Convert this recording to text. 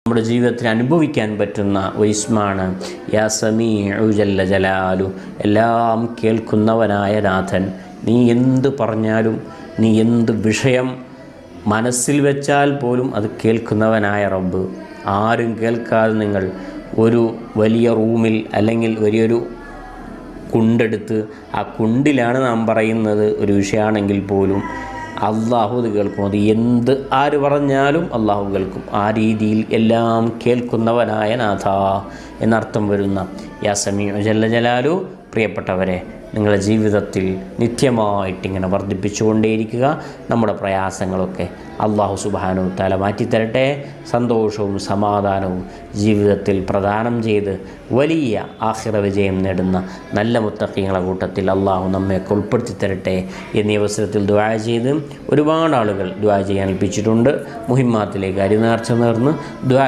നമ്മുടെ ജീവിതത്തിൽ അനുഭവിക്കാൻ പറ്റുന്ന ഒരു ഇസ്മാണ് യാ സമീഉ ജല്ല ജലാലു. എല്ലാം കേൾക്കുന്നവനായ നാഥൻ. നീ എന്ത് പറഞ്ഞാലും, നീ എന്ത് വിഷയം മനസ്സിൽ വെച്ചാൽ പോലും അത് കേൾക്കുന്നവനായ റബ്ബ്. ആരും കേൾക്കാതെ നിങ്ങൾ ഒരു വലിയ റൂമിൽ അല്ലെങ്കിൽ വലിയൊരു കുണ്ടെടുത്ത് ആ കുണ്ടിലാണ് നാം പറയുന്നത് ഒരു വിഷയമാണെങ്കിൽ പോലും അള്ളാഹു അത് കേൾക്കും. അത് ആര് പറഞ്ഞാലും അള്ളാഹു കേൾക്കും. ആ രീതിയിൽ എല്ലാം കേൾക്കുന്നവനായ നാഥ എന്നർത്ഥം വരുന്ന യാ സമീഉ ജല്ല ജലാലു. പ്രിയപ്പെട്ടവരെ, നിങ്ങളുടെ ജീവിതത്തിൽ നിത്യമായിട്ടിങ്ങനെ വർദ്ധിപ്പിച്ചുകൊണ്ടേയിരിക്കുക. നമ്മുടെ പ്രയാസങ്ങളൊക്കെ അള്ളാഹു സുബ്ഹാനഹു വ തആല മാറ്റിത്തരട്ടെ. സന്തോഷവും സമാധാനവും ജീവിതത്തിൽ പ്രദാനം ചെയ്ത് വലിയ ആഖിറ വിജയം നേടുന്ന നല്ല മുത്തഖീങ്ങളുടെ കൂട്ടത്തിൽ അള്ളാഹു നമ്മയൊക്കെ ഉൾപ്പെടുത്തി തരട്ടെ എന്നീ അവസരത്തിൽ ദുആ ചെയ്ത് ഒരുപാട് ആളുകൾ ദുആ ചെയ്യാൻ ഏൽപ്പിച്ചിട്ടുണ്ട്. മുഹിമ്മാത്തിലേക്ക് അരിനേർച്ച നേർന്ന് ദുആ